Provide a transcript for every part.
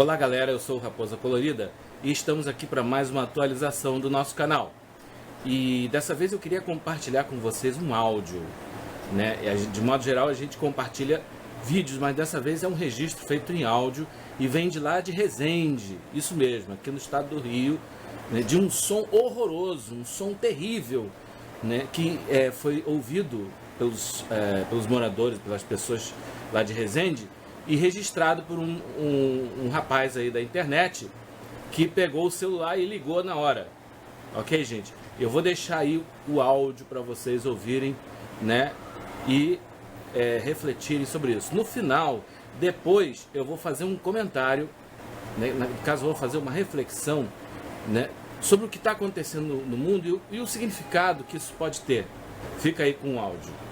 Olá galera, eu sou o Raposa Colorida e estamos aqui para mais uma atualização do nosso canal. E dessa vez eu queria compartilhar com vocês um áudio, né? De modo geral a gente compartilha vídeos, mas dessa vez é um registro feito em áudio e vem de lá de Resende, isso mesmo, aqui no estado do Rio, né? De um som horroroso, um som terrível, né? Que foi ouvido pelos moradores, pelas pessoas lá de Resende, e registrado por um rapaz aí da internet que pegou o celular e ligou na hora. Ok, gente? Eu vou deixar aí o áudio para vocês ouvirem, né? E refletirem sobre isso. No final, depois eu vou fazer um comentário, né? No caso eu vou fazer uma reflexão, né? Sobre o que está acontecendo no mundo e o significado que isso pode ter. Fica aí com o áudio.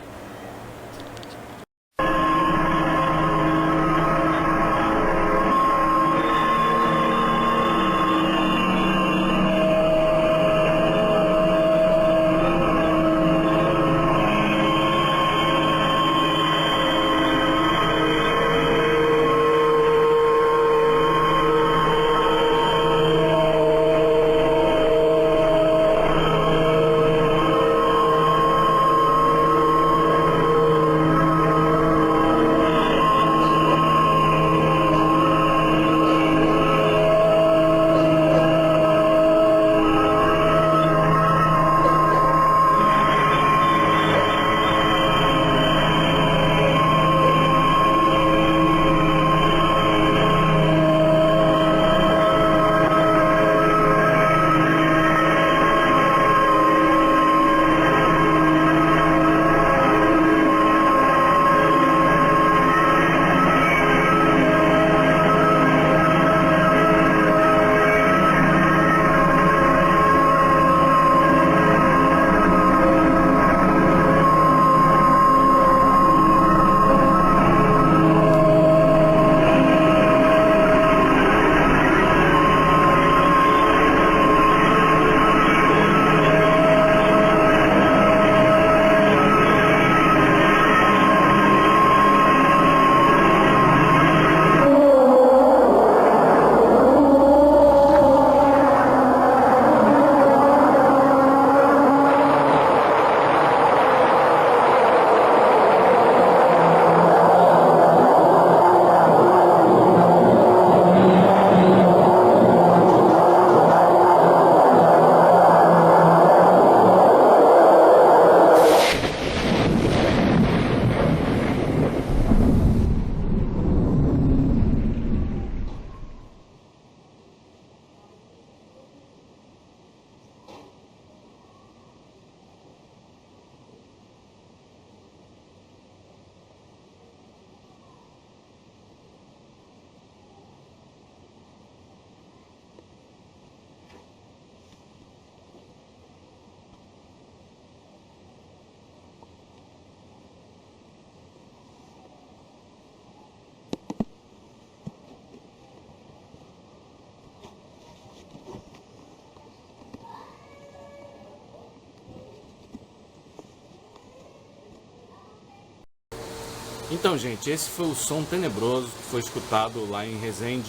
Então, gente, esse foi o som tenebroso que foi escutado lá em Resende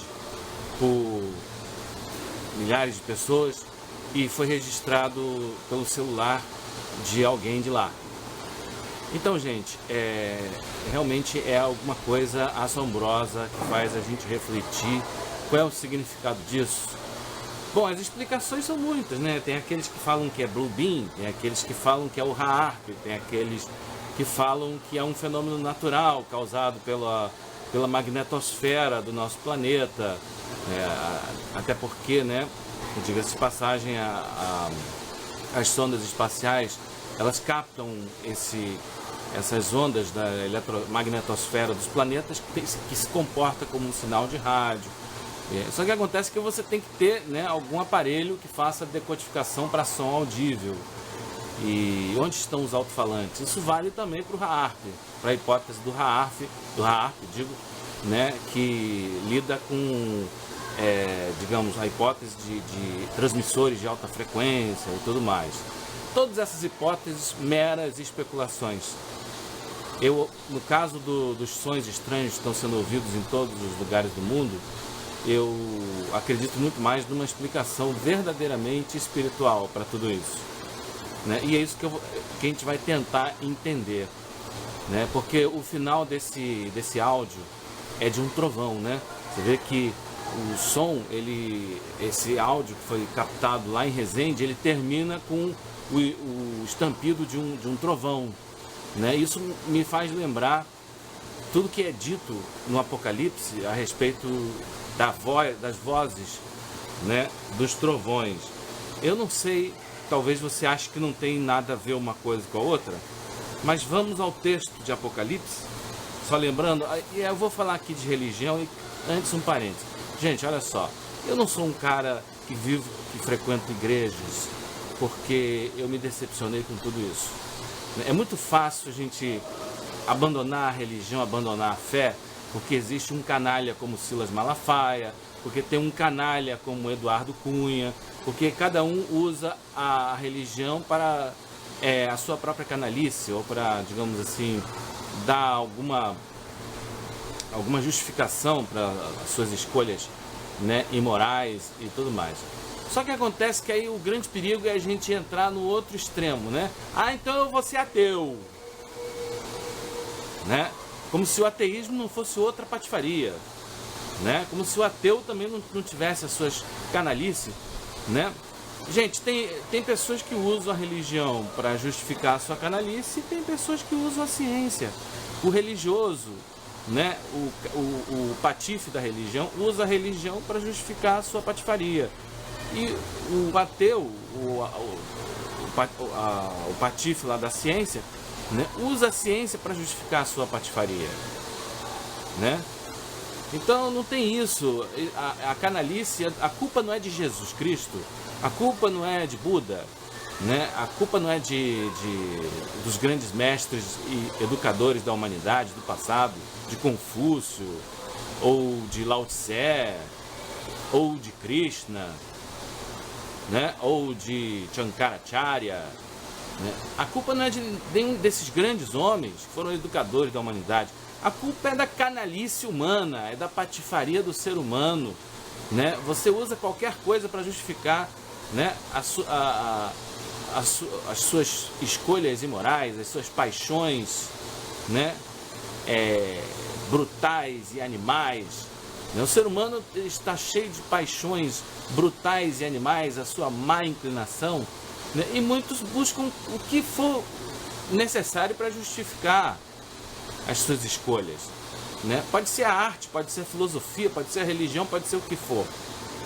por milhares de pessoas e foi registrado pelo celular de alguém de lá. Então, gente, realmente é alguma coisa assombrosa que faz a gente refletir qual é o significado disso. Bom, as explicações são muitas, né? Tem aqueles que falam que é Blue Beam, tem aqueles que falam que é o HAARP, tem aqueles que falam que é um fenômeno natural causado pela magnetosfera do nosso planeta, até porque, né, diga-se de passagem, as sondas espaciais, elas captam essas ondas da eletromagnetosfera dos planetas que se comporta como um sinal de rádio. Só que acontece que você tem que ter, né, algum aparelho que faça decodificação para som audível. E onde estão os alto-falantes? Isso vale também para o HAARP, para a hipótese do HAARP, né, que lida com, digamos, a hipótese de transmissores de alta frequência e tudo mais. Todas essas hipóteses, meras especulações. No caso dos sons estranhos que estão sendo ouvidos em todos os lugares do mundo, eu acredito muito mais numa explicação verdadeiramente espiritual para tudo isso, né? E é isso que a gente vai tentar entender, né? Porque o final desse áudio é de um trovão, né? Você vê que o som, esse áudio que foi captado lá em Resende, ele termina com o estampido de um trovão, né? Isso me faz lembrar tudo que é dito no Apocalipse a respeito das vozes, né, dos trovões. Eu não sei, talvez você ache que não tem nada a ver uma coisa com a outra, mas vamos ao texto de Apocalipse, só lembrando, e eu vou falar aqui de religião e antes um parênteses. Gente, olha só, eu não sou um cara que frequenta igrejas porque eu me decepcionei com tudo isso. É muito fácil a gente abandonar a religião, abandonar a fé, porque existe um canalha como Silas Malafaia, porque tem um canalha como Eduardo Cunha, porque cada um usa a religião para a sua própria canalice, ou para, digamos assim, dar alguma justificação para as suas escolhas, né, imorais e tudo mais. Só que acontece que aí o grande perigo é a gente entrar no outro extremo, né? Ah, então eu vou ser ateu, né? Como se o ateísmo não fosse outra patifaria, né? Como se o ateu também não tivesse as suas canalices, né? Gente, tem pessoas que usam a religião para justificar a sua canalice e tem pessoas que usam a ciência. O religioso, né? O patife da religião usa a religião para justificar a sua patifaria. E o ateu, o patife lá da ciência, né, usa a ciência para justificar a sua patifaria, né? Então não tem isso. A canalice, a culpa não é de Jesus Cristo, a culpa não é de Buda, né? A culpa não é dos grandes mestres e educadores da humanidade do passado, de Confúcio, ou de Lao Tse, ou de Krishna, né? Ou de Shankaracharya, né? A culpa não é de nenhum desses grandes homens que foram educadores da humanidade. A culpa é da canalice humana, é da patifaria do ser humano, né? Você usa qualquer coisa para justificar, né, as suas escolhas imorais, as suas paixões, né, brutais e animais. O ser humano está cheio de paixões brutais e animais, a sua má inclinação, né? E muitos buscam o que for necessário para justificar as suas escolhas, né? Pode ser a arte, pode ser a filosofia, pode ser a religião, pode ser o que for,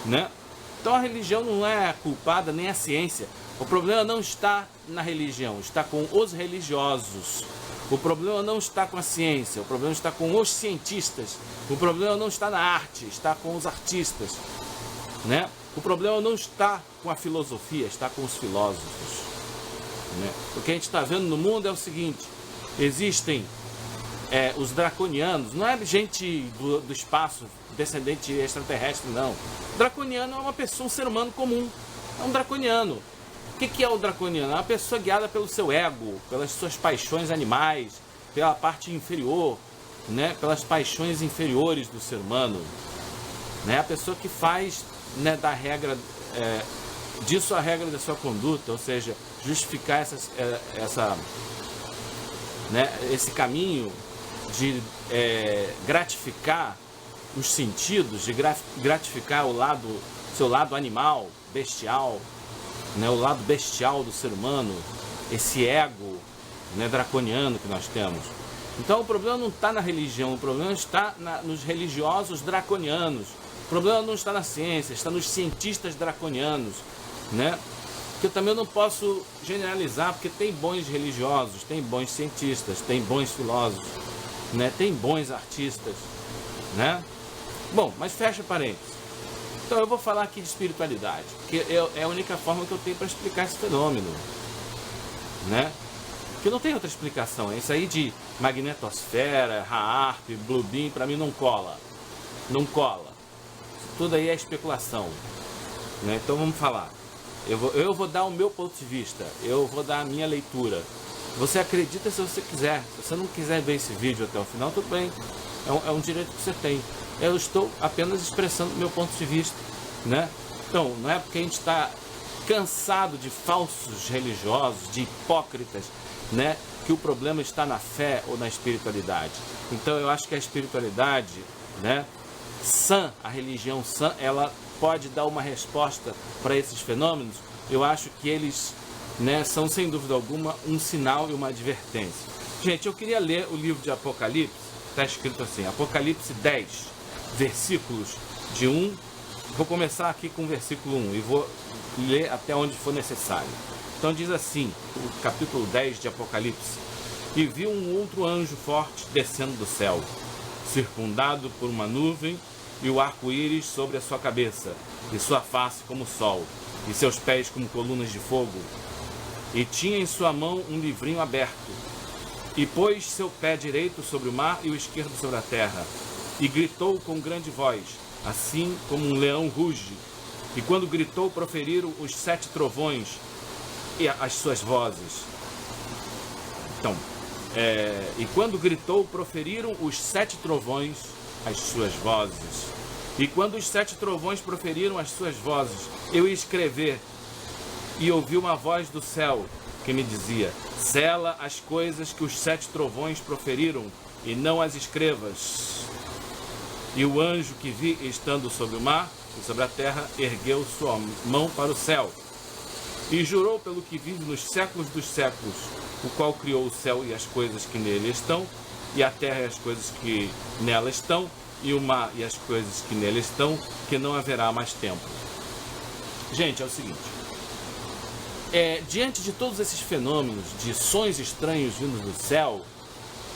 né? Então a religião não é culpada, nem a ciência. O problema não está na religião, está com os religiosos. O problema não está com a ciência, o problema está com os cientistas. O problema não está na arte, está com os artistas, né? O problema não está com a filosofia, está com os filósofos, né? O que a gente está vendo no mundo é o seguinte: existem os draconianos, não é gente do espaço, descendente extraterrestre, não. O draconiano é uma pessoa, um ser humano comum, é um draconiano. O que é o draconiano? É uma pessoa guiada pelo seu ego, pelas suas paixões animais, pela parte inferior, né? Pelas paixões inferiores do ser humano, né? A pessoa que faz, né, da regra, disso a regra da sua conduta, ou seja, justificar esse caminho de gratificar os sentidos, de gratificar seu lado animal, bestial, né, o lado bestial do ser humano, esse ego, né, draconiano que nós temos. Então o problema não está na religião, o problema está nos religiosos draconianos. O problema não está na ciência, está nos cientistas draconianos, né? Que eu também não posso generalizar, porque tem bons religiosos, tem bons cientistas, tem bons filósofos, né? Tem bons artistas, né? Bom, mas fecha parênteses. Então eu vou falar aqui de espiritualidade, que é a única forma que eu tenho para explicar esse fenômeno, né? Porque não tem outra explicação. Isso aí de magnetosfera, Raarp, Blue Beam, para mim não cola. Não cola. Isso tudo aí é especulação, né? Então vamos falar. Eu vou dar o meu ponto de vista, eu vou dar a minha leitura. Você acredita se você quiser. Se você não quiser ver esse vídeo até o final, tudo bem. é um direito que você tem. Eu estou apenas expressando o meu ponto de vista, né? Então, não é porque a gente está cansado de falsos religiosos, de hipócritas, né, que o problema está na fé ou na espiritualidade. Então, eu acho que a espiritualidade, né, sã, a religião sã, ela pode dar uma resposta para esses fenômenos. Eu acho que eles, né, são, sem dúvida alguma, um sinal e uma advertência. Gente, eu queria ler o livro de Apocalipse. Está escrito assim, Apocalipse 10, versículos de 1. Vou começar aqui com o versículo 1 e vou ler até onde for necessário. Então diz assim, o capítulo 10 de Apocalipse: E vi um outro anjo forte descendo do céu, circundado por uma nuvem, e o arco-íris sobre a sua cabeça, e sua face como o sol, e seus pés como colunas de fogo. E tinha em sua mão um livrinho aberto, e pôs seu pé direito sobre o mar e o esquerdo sobre a terra, e gritou com grande voz, assim como um leão ruge. E quando gritou, proferiram os 7 trovões e as suas vozes. Então, e quando gritou, proferiram os 7 trovões as suas vozes. E quando os 7 trovões proferiram as suas vozes, eu ia escrever, e ouvi uma voz do céu que me dizia: sela as coisas que os 7 trovões proferiram, e não as escrevas. E o anjo que vi estando sobre o mar e sobre a terra ergueu sua mão para o céu e jurou pelo que vive nos séculos dos séculos, o qual criou o céu e as coisas que nele estão, e a terra e as coisas que nela estão, e o mar e as coisas que nele estão, que não haverá mais tempo. Gente, é o seguinte, diante de todos esses fenômenos de sons estranhos vindos do céu,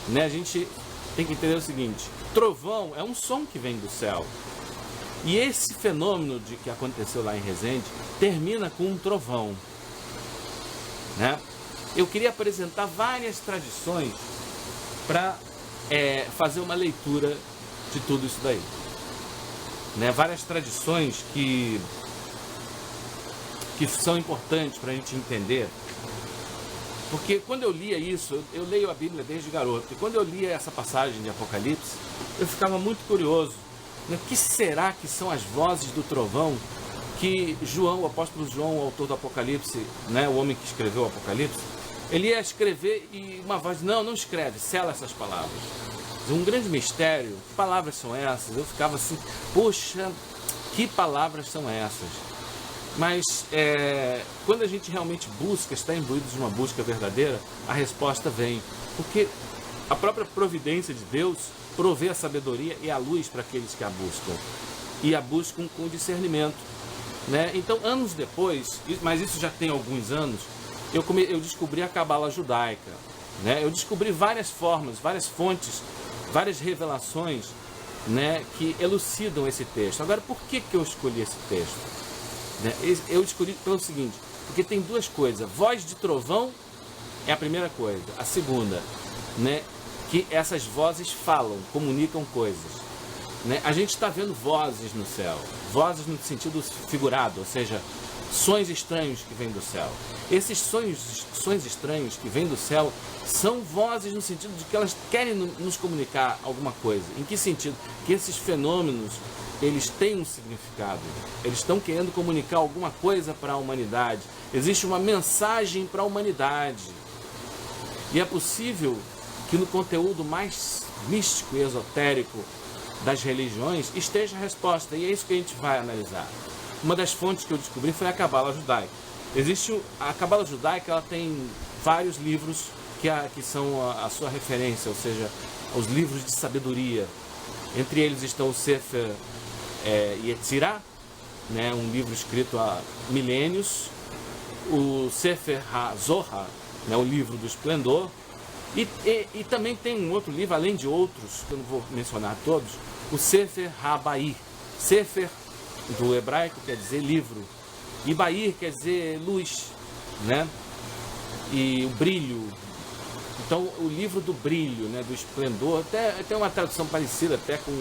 né, a gente tem que entender o seguinte: trovão é um som que vem do céu. E esse fenômeno que aconteceu lá em Resende termina com um trovão, né? Eu queria apresentar várias tradições para fazer uma leitura de tudo isso daí, né? Várias tradições que são importantes para a gente entender. Porque quando eu lia isso, eu leio a Bíblia desde garoto, e quando eu lia essa passagem de Apocalipse, eu ficava muito curioso, né? O que será que são as vozes do trovão que João, o apóstolo João, o autor do Apocalipse, né, o homem que escreveu o Apocalipse, ele ia escrever e uma voz: não escreve, sela essas palavras. Um grande mistério, que palavras são essas? Eu ficava assim, poxa, que palavras são essas? Mas quando a gente realmente busca, está imbuído de uma busca verdadeira, a resposta vem. Porque a própria providência de Deus provê a sabedoria e a luz para aqueles que a buscam. E a buscam com discernimento, né? Então, anos depois, mas isso já tem alguns anos, eu descobri a Cabala judaica, né? Eu descobri várias formas, várias fontes, várias revelações, né, que elucidam esse texto. Agora, por que eu escolhi esse texto? Eu escolhi pelo seguinte, porque tem duas coisas. Voz de trovão é a primeira coisa. A segunda, né, que essas vozes falam, comunicam coisas, né? A gente está vendo vozes no céu, vozes no sentido figurado, ou seja, sons estranhos que vêm do céu. Esses sons estranhos que vêm do céu são vozes no sentido de que elas querem nos comunicar alguma coisa. Em que sentido? Que esses fenômenos, eles têm um significado. Eles estão querendo comunicar alguma coisa para a humanidade. Existe uma mensagem para a humanidade. E é possível que no conteúdo mais místico e esotérico das religiões esteja a resposta. E é isso que a gente vai analisar. Uma das fontes que eu descobri foi a Cabala judaica. A Cabala judaica, ela tem vários livros que são a sua referência, ou seja, os livros de sabedoria. Entre eles estão o Sefer Yetzirah, né, um livro escrito há milênios, o Sefer HaZohar, né, o livro do esplendor, e também tem um outro livro, além de outros, que eu não vou mencionar todos, o Sefer HaBair. Sefer do hebraico quer dizer livro, e Bair quer dizer luz, né? E o brilho. Então, o livro do brilho, né, do esplendor, até uma tradução parecida até com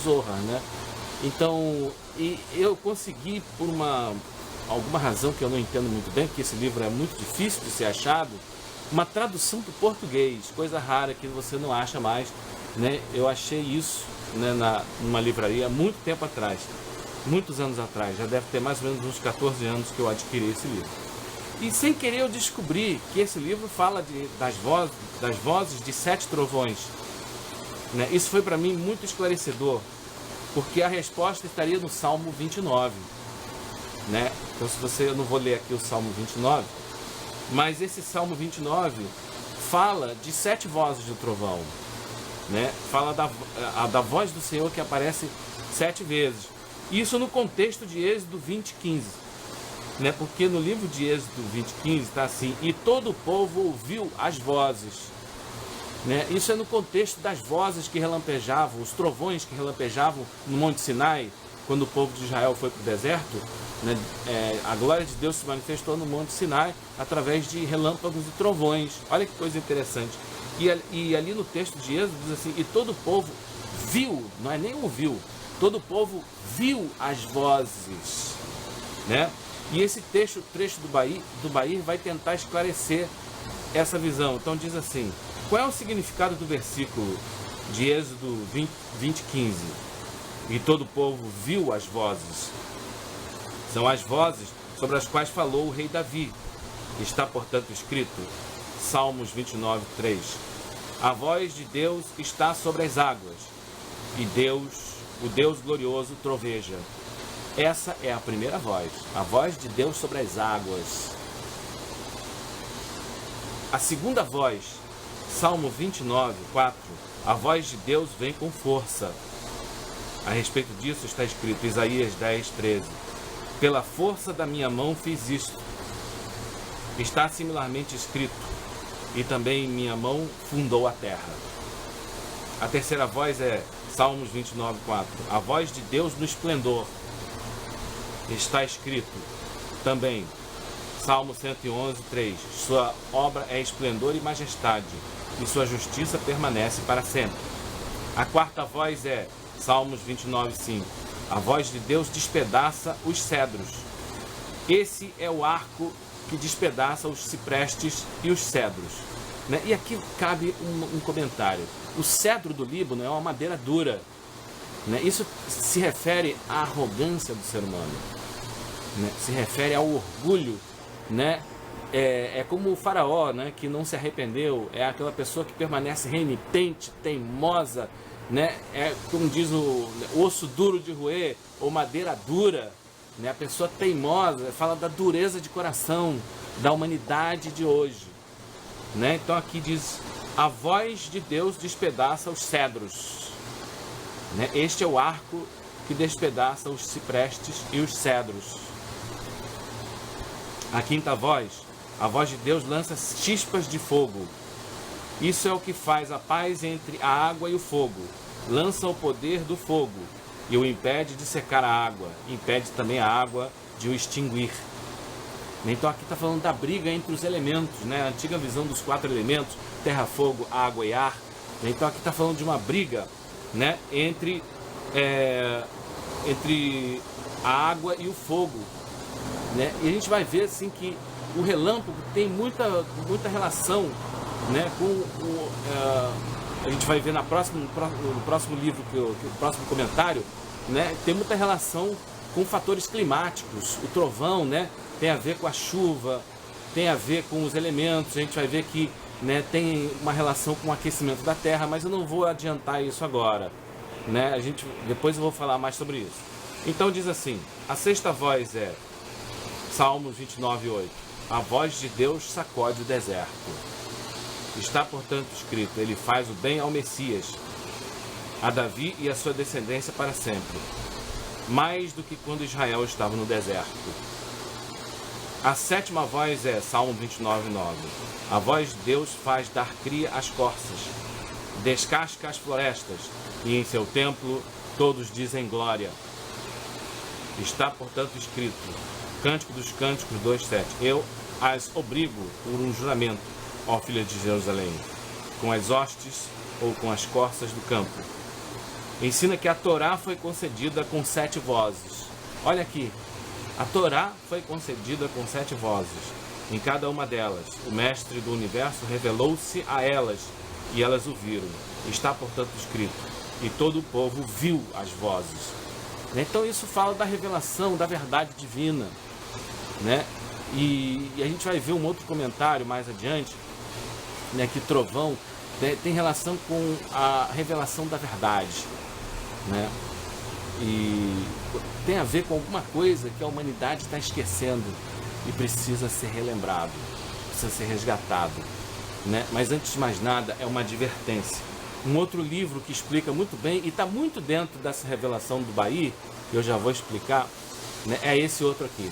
Zohar, né? Então, e eu consegui, por alguma razão que eu não entendo muito bem, porque esse livro é muito difícil de ser achado, uma tradução para o português, coisa rara que você não acha mais, né? Eu achei isso, né, numa livraria há muito tempo atrás, muitos anos atrás, já deve ter mais ou menos uns 14 anos que eu adquiri esse livro. E sem querer eu descobri que esse livro fala das vozes de 7 trovões, né? Isso foi para mim muito esclarecedor, porque a resposta estaria no Salmo 29, né? Então eu não vou ler aqui o Salmo 29, mas esse Salmo 29 fala de 7 vozes do trovão, né? Fala da voz do Senhor que aparece 7 vezes. Isso no contexto de Êxodo 20:15, né? Porque no livro de Êxodo 20:15 está assim: e todo o povo ouviu as vozes, né? Isso é no contexto das vozes que relampejavam, os trovões que relampejavam no Monte Sinai, quando o povo de Israel foi para o deserto, né? A glória de Deus se manifestou no Monte Sinai através de relâmpagos e trovões. Olha que coisa interessante. E ali no texto de Êxodo diz assim: e todo o povo viu, não é nem ouviu, todo o povo viu as vozes, né? E esse trecho do Bahia vai tentar esclarecer essa visão. Então diz assim: qual é o significado do versículo de Êxodo 20:15? E todo o povo viu as vozes. São as vozes sobre as quais falou o rei Davi. Está, portanto, escrito, Salmos 29:3. A voz de Deus está sobre as águas, e o Deus glorioso, troveja. Essa é a primeira voz, a voz de Deus sobre as águas. A segunda voz, Salmo 29:4, a voz de Deus vem com força. A respeito disso está escrito, Isaías 10:13. Pela força da minha mão fiz isto. Está similarmente escrito, e também minha mão fundou a terra. A terceira voz é Salmos 29:4, a voz de Deus no esplendor. Está escrito também, Salmo 111:3, sua obra é esplendor e majestade, e sua justiça permanece para sempre. A quarta voz é Salmos 29:5, a voz de Deus despedaça os cedros. Esse é o arco que despedaça os ciprestes e os cedros, né? E aqui cabe um comentário. O cedro do Líbano é uma madeira dura, né? Isso se refere à arrogância do ser humano, né? Se refere ao orgulho, né? É como o faraó, né? Que não se arrependeu, é aquela pessoa que permanece renitente, teimosa, né? É como diz o osso duro de roer ou madeira dura, né? A pessoa teimosa, fala da dureza de coração da humanidade de hoje, né? Então aqui diz, a voz de Deus despedaça os cedros, né? Este é o arco que despedaça os ciprestes e os cedros. A quinta voz, a voz de Deus lança chispas de fogo. Isso é o que faz a paz entre a água e o fogo. Lança o poder do fogo e o impede de secar a água. Impede também a água de o extinguir. Então aqui está falando da briga entre os elementos, né? A antiga visão dos 4 elementos, terra, fogo, água e ar. Então aqui está falando de uma briga, né? Entre a água e o fogo, né? E a gente vai ver assim que o relâmpago tem muita relação, né, com a gente vai ver no próximo livro, o próximo comentário, né, tem muita relação com fatores climáticos. O trovão, né, tem a ver com a chuva, tem a ver com os elementos. A gente vai ver que, né, tem uma relação com o aquecimento da terra, mas eu não vou adiantar isso agora, né? Depois eu vou falar mais sobre isso. Então diz assim, a sexta voz é Salmos 29:8. A voz de Deus sacode o deserto. Está, portanto, escrito, ele faz o bem ao Messias, a Davi e a sua descendência para sempre, mais do que quando Israel estava no deserto. A sétima voz é Salmo 29:9. A voz de Deus faz dar cria às corças, descasca as florestas, e em seu templo todos dizem glória. Está, portanto, escrito, Cântico dos Cânticos 2:7. Eu as obrigo por um juramento, ó filha de Jerusalém, com as hostes ou com as corças do campo. Ensina que a Torá foi concedida com 7 vozes. Olha aqui, a Torá foi concedida com 7 vozes. Em cada uma delas, o Mestre do Universo revelou-se a elas e elas o viram. Está, portanto, escrito: e todo o povo viu as vozes. Então isso fala da revelação, da verdade divina, né? E a gente vai ver um outro comentário mais adiante, né, que trovão, né, tem relação com a revelação da verdade, né? E tem a ver com alguma coisa que a humanidade está esquecendo e precisa ser relembrado, precisa ser resgatado, né? Mas antes de mais nada, é uma advertência. Um outro livro que explica muito bem, e está muito dentro dessa revelação do Bahia, que eu já vou explicar, né, é esse outro aqui: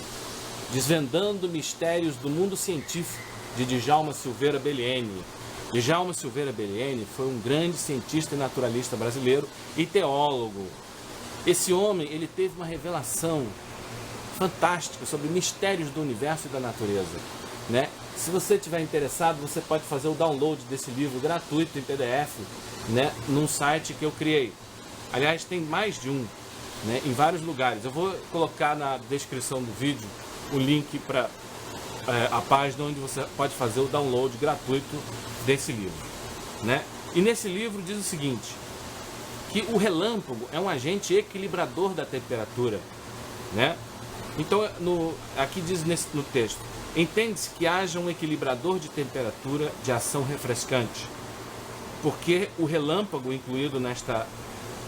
Desvendando Mistérios do Mundo Científico, de Djalma Silveira Bellieni. Djalma Silveira Bellieni foi um grande cientista e naturalista brasileiro e teólogo. Esse homem, ele teve uma revelação fantástica sobre mistérios do universo e da natureza, né? Se você estiver interessado, você pode fazer o download desse livro gratuito em PDF, né, num site que eu criei. Aliás, tem mais de um, né, em vários lugares. Eu vou colocar na descrição do vídeo o link para a página onde você pode fazer o download gratuito desse livro, né? E nesse livro diz o seguinte, que o relâmpago é um agente equilibrador da temperatura, né? Então, aqui diz no texto: entende-se que haja um equilibrador de temperatura de ação refrescante, porque o relâmpago incluído nesta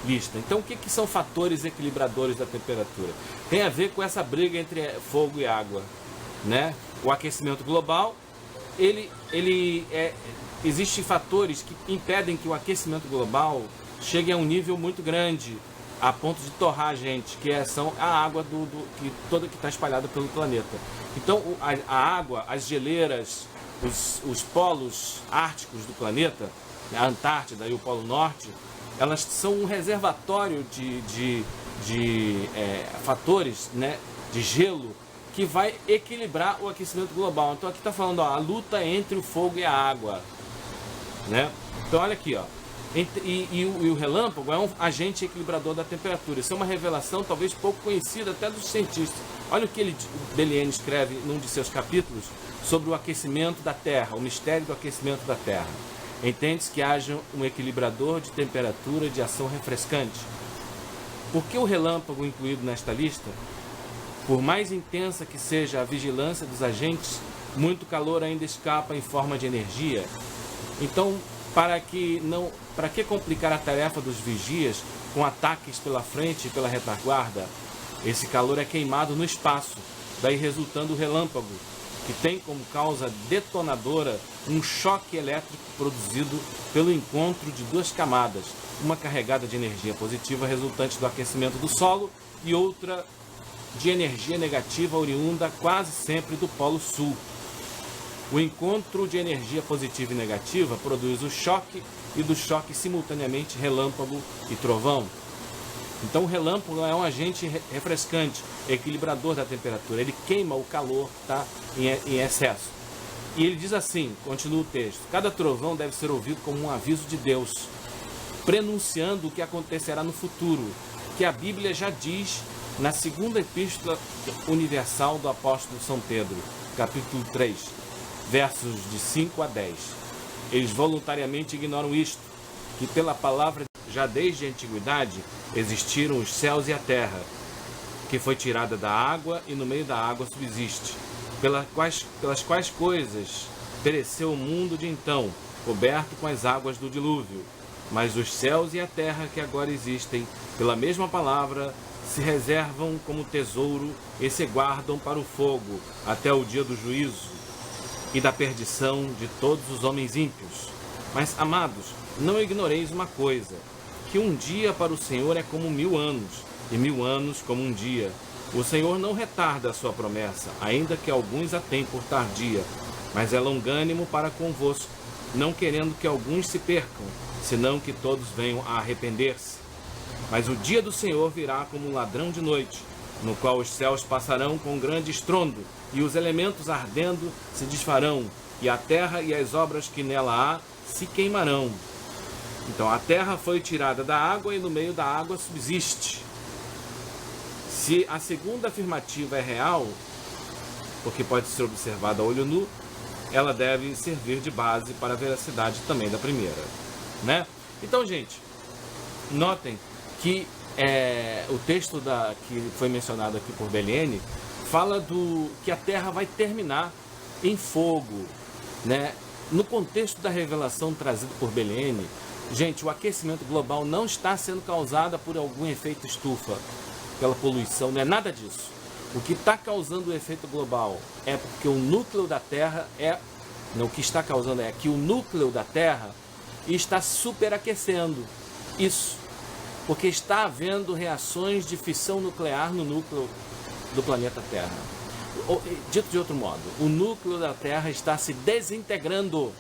lista. Então, o que são fatores equilibradores da temperatura? Tem a ver com essa briga entre fogo e água, né? O aquecimento global, existem fatores que impedem que o aquecimento global chegue a um nível muito grande, a ponto de torrar a gente, são a água que está espalhada pelo planeta. Então, a água, as geleiras, os polos árticos do planeta, a Antártida e o Polo Norte, elas são um reservatório de fatores, né, de gelo, que vai equilibrar o aquecimento global. Então aqui está falando, ó, a luta entre o fogo e a água, né? Então olha aqui, ó, e o relâmpago é um agente equilibrador da temperatura. Isso é uma revelação talvez pouco conhecida até dos cientistas. Olha o que Bellieni escreve num de seus capítulos sobre o aquecimento da Terra, o mistério do aquecimento da Terra. Entende-se que haja um equilibrador de temperatura de ação refrescante. Por que o relâmpago incluído nesta lista? Por mais intensa que seja a vigilância dos agentes, muito calor ainda escapa em forma de energia. Então, para que complicar a tarefa dos vigias com ataques pela frente e pela retaguarda? Esse calor é queimado no espaço, daí resultando o relâmpago, que tem como causa detonadora um choque elétrico produzido pelo encontro de duas camadas, uma carregada de energia positiva resultante do aquecimento do solo e outra de energia negativa oriunda quase sempre do Polo Sul. O encontro de energia positiva e negativa produz o choque e do choque simultaneamente relâmpago e trovão. Então o relâmpago é um agente refrescante, equilibrador da temperatura. Ele queima o calor que está em excesso. E ele diz assim, continua o texto: cada trovão deve ser ouvido como um aviso de Deus, prenunciando o que acontecerá no futuro, que a Bíblia já diz na segunda epístola universal do apóstolo São Pedro, capítulo 3, versos de 5 a 10. Eles voluntariamente ignoram isto, que pela palavra já desde a antiguidade existiram os céus e a terra, que foi tirada da água e no meio da água subsiste, pelas quais coisas pereceu o mundo de então, coberto com as águas do dilúvio. Mas os céus e a terra que agora existem, pela mesma palavra, se reservam como tesouro e se guardam para o fogo até o dia do juízo e da perdição de todos os homens ímpios. Mas, amados, não ignoreis uma coisa, que um dia para o Senhor é como 1000 anos, e 1000 anos como um dia. O Senhor não retarda a sua promessa, ainda que alguns a tenham por tardia, mas é longânimo para convosco, não querendo que alguns se percam, senão que todos venham a arrepender-se. Mas o dia do Senhor virá como um ladrão de noite, no qual os céus passarão com grande estrondo, e os elementos ardendo se desfarão, e a terra e as obras que nela há se queimarão. Então a terra foi tirada da água e no meio da água subsiste. Se a segunda afirmativa é real, porque pode ser observada a olho nu, ela deve servir de base para a veracidade também da primeira, né? Então, gente, notem que o texto que foi mencionado aqui por Beliene fala que a Terra vai terminar em fogo, né? No contexto da revelação trazida por Beliene, gente, o aquecimento global não está sendo causado por algum efeito estufa, pela poluição, não é nada disso. O que está causando o efeito global é porque o núcleo da Terra o que está causando é que o núcleo da Terra está superaquecendo. Isso, porque está havendo reações de fissão nuclear no núcleo do planeta Terra. Dito de outro modo, o núcleo da Terra está se desintegrando.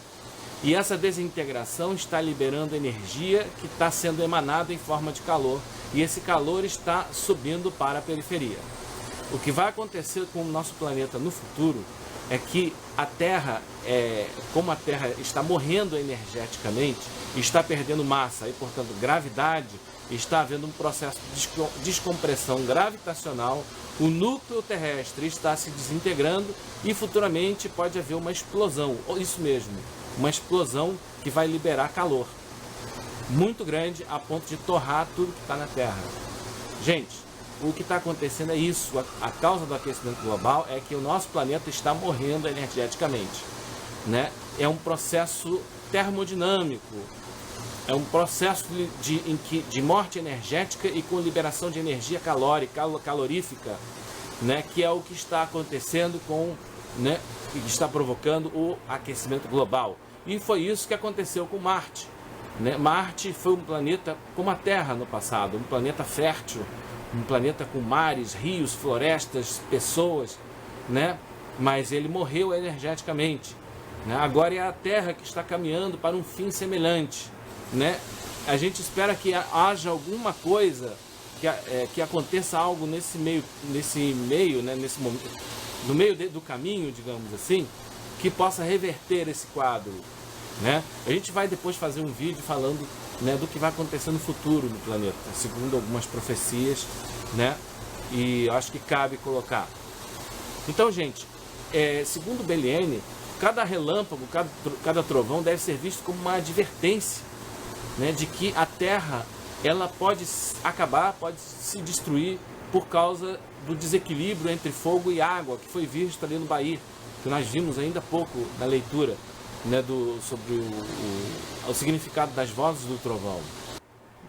E essa desintegração está liberando energia que está sendo emanada em forma de calor. E esse calor está subindo para a periferia. O que vai acontecer com o nosso planeta no futuro é que a Terra, como a Terra está morrendo energeticamente, está perdendo massa e, portanto, gravidade, está havendo um processo de descompressão gravitacional, o núcleo terrestre está se desintegrando e futuramente pode haver uma explosão, isso mesmo, uma explosão que vai liberar calor muito grande a ponto de torrar tudo que está na Terra. Gente, o que está acontecendo é isso, a causa do aquecimento global é que o nosso planeta está morrendo energeticamente, né? É um processo termodinâmico, é um processo de morte energética e com liberação de energia calorífica, né? Que é o que está acontecendo né? Que está provocando o aquecimento global. E foi isso que aconteceu com Marte, né? Marte foi um planeta como a Terra no passado, um planeta fértil, um planeta com mares, rios, florestas, pessoas, né? Mas ele morreu energeticamente, né? Agora é a Terra que está caminhando para um fim semelhante, né? A gente espera que haja alguma coisa, que aconteça algo nesse meio, né? Nesse momento, no meio do caminho, digamos assim, que possa reverter esse quadro, né? A gente vai depois fazer um vídeo falando, né, do que vai acontecer no futuro no planeta, segundo algumas profecias, né? E eu acho que cabe colocar. Então, gente, segundo Beliene, cada relâmpago, cada trovão deve ser visto como uma advertência, né, de que a Terra ela pode acabar, pode se destruir por causa do desequilíbrio entre fogo e água que foi visto ali no Bahia, que nós vimos ainda há pouco na leitura, né, sobre o significado das vozes do trovão.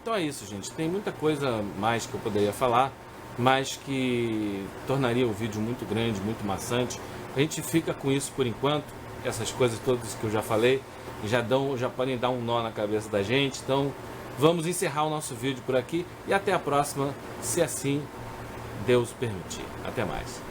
Então é isso, gente. Tem muita coisa mais que eu poderia falar, mas que tornaria o vídeo muito grande, muito maçante. A gente fica com isso por enquanto. Essas coisas todas que eu já falei já podem dar um nó na cabeça da gente. Então vamos encerrar o nosso vídeo por aqui e até a próxima, se assim Deus permitir. Até mais.